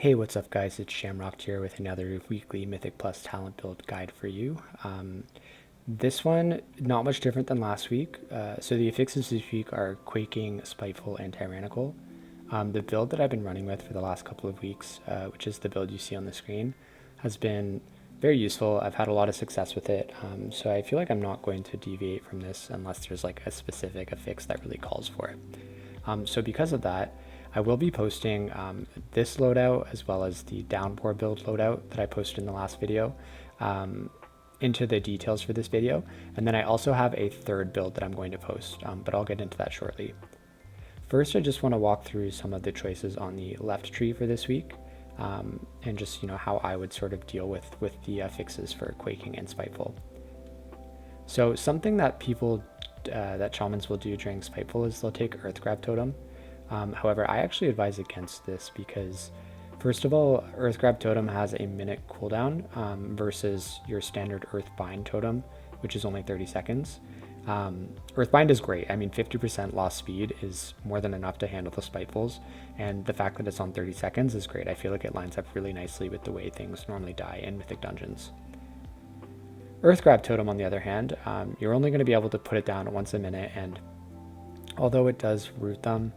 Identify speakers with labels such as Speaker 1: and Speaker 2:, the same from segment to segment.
Speaker 1: Hey, what's up guys? It's Shamrock here with another weekly Mythic Plus talent build guide for you. This one, not much different than last week. So the affixes this week are Quaking, Spiteful, and Tyrannical. The build that I've been running with for the last couple of weeks, which is the build you see on the screen, has been very useful. I've had a lot of success with it, so I feel like I'm not going to deviate from this unless there's like a specific affix that really calls for it. So because of that, I will be posting this loadout as well as the Downpour build loadout that I posted in the last video into the details for this video. And then I also have a third build that I'm going to post, but I'll get into that shortly. First, I just want to walk through some of the choices on the left tree for this week, and just how I would sort of deal with the affixes for Quaking and Spiteful. So something that people that shamans will do during Spiteful is they'll take Earth Grab Totem. However, I actually advise against this because, first of all, Earth Grab Totem has a minute cooldown versus your standard Earth Bind Totem, which is only 30 seconds. Earth Bind is great. I mean, 50% lost speed is more than enough to handle the Spitefuls, and the fact that it's on 30 seconds is great. I feel like it lines up really nicely with the way things normally die in Mythic dungeons. Earth Grab Totem, on the other hand, you're only going to be able to put it down once a minute, and although it does root them,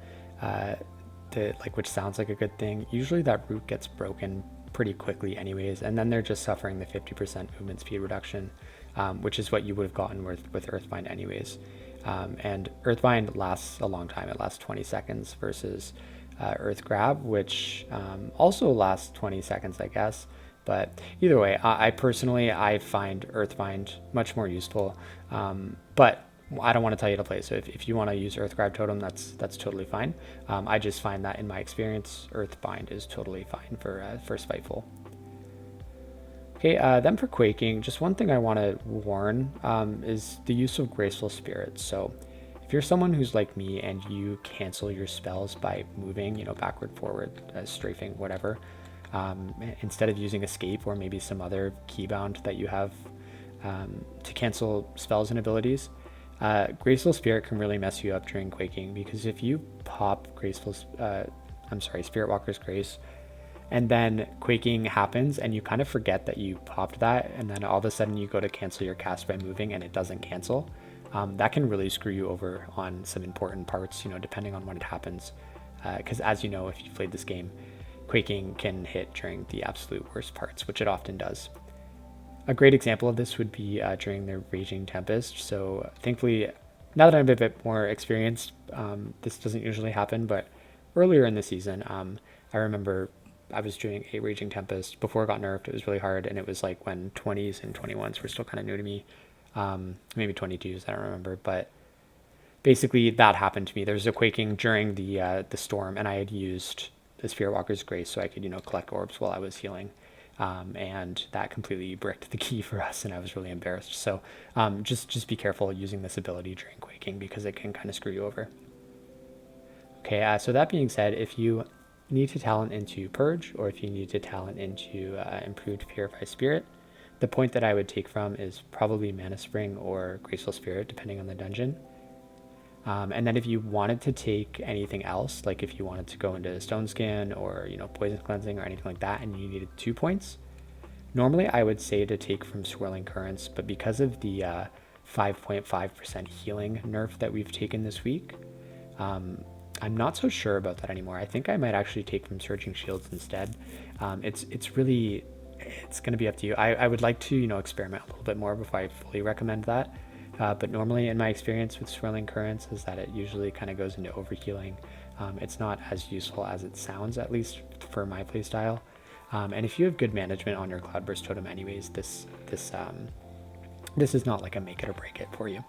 Speaker 1: which sounds like a good thing, usually that root gets broken pretty quickly anyways, and then they're just suffering the 50% movement speed reduction, which is what you would have gotten with Earthbind anyways. And Earthbind lasts a long time. It lasts 20 seconds versus Earth Grab, which also lasts 20 seconds, I guess. But either way, I personally find Earthbind much more useful, but I don't want to tell you to play. So if you want to use Earth Grab Totem, that's totally fine. I just find that in my experience, Earthbind is totally fine for Spiteful. Okay, then for Quaking, just one thing I want to warn is the use of Graceful Spirit. So if you're someone who's like me and you cancel your spells by moving, backward, forward, strafing, whatever, instead of using Escape or maybe some other keybound that you have to cancel spells and abilities, Graceful Spirit can really mess you up during Quaking, because if you pop Spirit Walker's Grace, and then Quaking happens and you kind of forget that you popped that, and then all of a sudden you go to cancel your cast by moving and it doesn't cancel, that can really screw you over on some important parts, depending on when it happens. Because as you know, if you've played this game, Quaking can hit during the absolute worst parts, which it often does. A great example of this would be during the Raging Tempest. So thankfully, now that I'm a bit more experienced, this doesn't usually happen, but earlier in the season, I remember I was doing a Raging Tempest before it got nerfed. It was really hard, and it was like when 20s and 21s were still kind of new to me. Maybe 22s, I don't remember, but basically that happened to me. There was a Quaking during the storm, and I had used the Spirit Walker's Grace so I could, collect orbs while I was healing. And that completely bricked the key for us, and I was really embarrassed. So just be careful using this ability during Quaking, because it can kind of screw you over. Okay, so that being said, if you need to talent into Purge, or if you need to talent into Improved Purify Spirit, the point that I would take from is probably Mana Spring or Graceful Spirit, depending on the dungeon. And then if you wanted to take anything else, like if you wanted to go into Stone Skin or Poison Cleansing or anything like that, and you needed 2 points, normally I would say to take from Swirling Currents, but because of the 5.5% healing nerf that we've taken this week, I'm not so sure about that anymore. I think I might actually take from Surging Shields instead. It's going to be up to you. I would like to experiment a little bit more before I fully recommend that. But normally in my experience with Swirling Currents is that it usually kind of goes into overhealing. It's not as useful as it sounds, at least for my playstyle. And if you have good management on your Cloudburst Totem anyways, this is not like a make it or break it for you.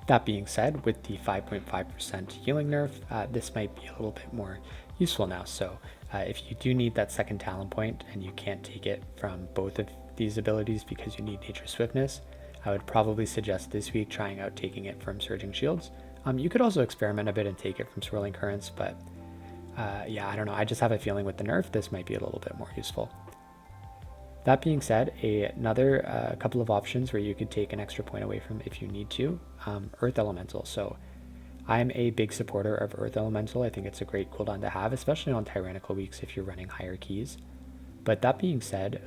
Speaker 1: That being said, with the 5.5% healing nerf, this might be a little bit more useful now. So if you do need that second talent point and you can't take it from both of these abilities because you need Nature Swiftness, I would probably suggest this week trying out taking it from Surging Shields. You could also experiment a bit and take it from Swirling Currents, but yeah, I don't know. I just have a feeling with the nerf, this might be a little bit more useful. That being said, another couple of options where you could take an extra point away from if you need to, Earth Elemental. So I'm a big supporter of Earth Elemental. I think it's a great cooldown to have, especially on Tyrannical weeks if you're running higher keys. But that being said,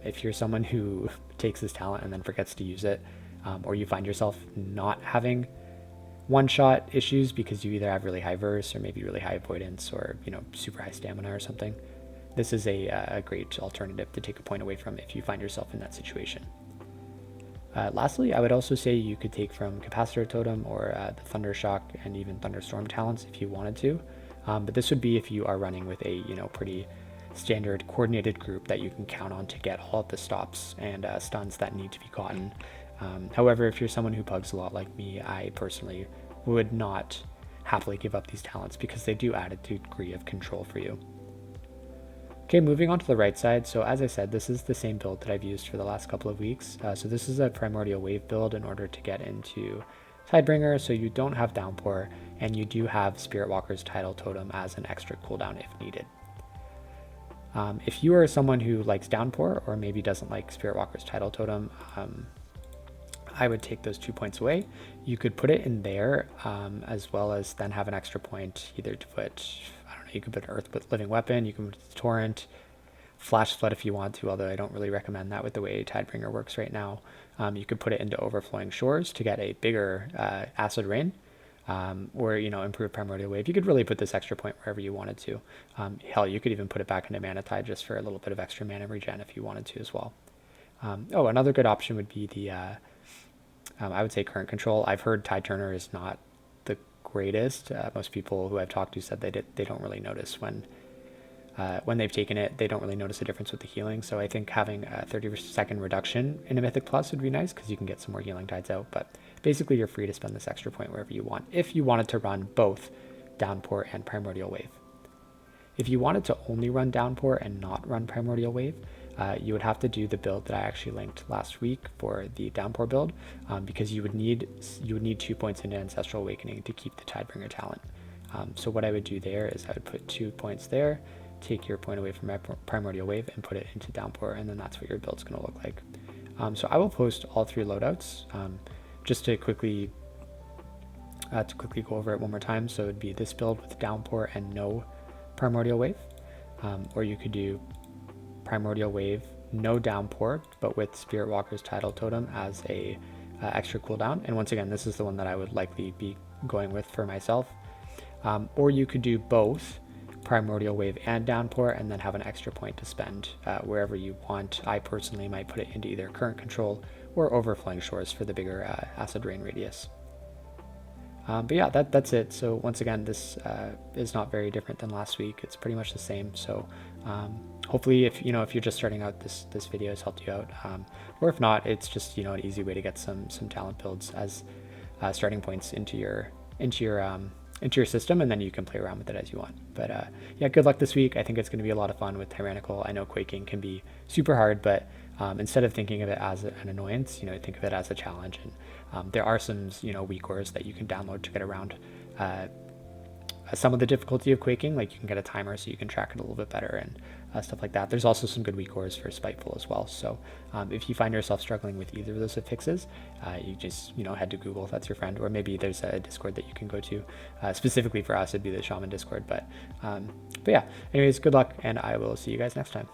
Speaker 1: if you're someone who takes this talent and then forgets to use it, or you find yourself not having one-shot issues because you either have really high verse or maybe really high avoidance or, you know, super high stamina or something, this is a great alternative to take a point away from if you find yourself in that situation. Lastly, I would also say you could take from Capacitor Totem or the Thunder Shock and even Thunderstorm talents if you wanted to. But this would be if you are running with a, you know, pretty standard coordinated group that you can count on to get all of the stops and stuns that need to be gotten. However, if you're someone who pugs a lot like me, I personally would not happily give up these talents because they do add a degree of control for you. Okay, moving on to the right side. So as I said, this is the same build that I've used for the last couple of weeks. So this is a Primordial Wave build in order to get into Tidebringer, so you don't have Downpour, and you do have Spirit Walker's Tidal Totem as an extra cooldown if needed. If you are someone who likes Downpour or maybe doesn't like Spirit Walker's Tidal Totem, I would take those 2 points away. You could put it in there as well as then have an extra point either to put, I don't know, you could put Earth with Living Weapon, you can put Torrent, Flash Flood if you want to, although I don't really recommend that with the way Tidebringer works right now. You could put it into Overflowing Shores to get a bigger Acid Rain, or, you know, improve Primordial Wave. You could really put this extra point wherever you wanted to. Hell, you could even put it back into Mana Tide just for a little bit of extra mana regen if you wanted to as well. Oh, another good option would be the I would say Current Control. I've heard Tide Turner is not the greatest. Most people who I've talked to said they don't really notice when they've taken it, they don't really notice a difference with the healing. So I think having a 30-second reduction in a Mythic Plus would be nice because you can get some more healing tides out. But basically, you're free to spend this extra point wherever you want if you wanted to run both Downpour and Primordial Wave. If you wanted to only run Downpour and not run Primordial Wave, you would have to do the build that I actually linked last week for the Downpour build, because you would need 2 points into Ancestral Awakening to keep the Tidebringer talent. So what I would do there is I would put 2 points there, take your point away from Primordial Wave and put it into Downpour, and then that's what your build's going to look like. So I will post all 3 loadouts just to quickly go over it one more time. So it would be this build with Downpour and no Primordial Wave, or you could do Primordial Wave, no Downpour, but with Spirit Walker's Tidal Totem as a extra cooldown. And once again, this is the one that I would likely be going with for myself. Or you could do both Primordial Wave and Downpour and then have an extra point to spend wherever you want. I personally might put it into either Current Control or Overflowing Shores for the bigger Acid Rain radius. But yeah, that's it. So once again, this is not very different than last week. It's pretty much the same. So hopefully, if you're just starting out, this video has helped you out. Or if not, it's just, an easy way to get some talent builds as starting points into your system, and then you can play around with it as you want. But yeah, good luck this week. I think it's going to be a lot of fun with Tyrannical. I know Quaking can be super hard, but instead of thinking of it as an annoyance, think of it as a challenge. And there are some weak cores that you can download to get around some of the difficulty of Quaking. Like you can get a timer so you can track it a little bit better and stuff like that. There's also some good weak cores for Spiteful as well. So if you find yourself struggling with either of those fixes, you just head to Google if that's your friend, or maybe there's a Discord that you can go to. Specifically for us, it'd be the Shaman Discord. But yeah, anyways, good luck, and I will see you guys next time.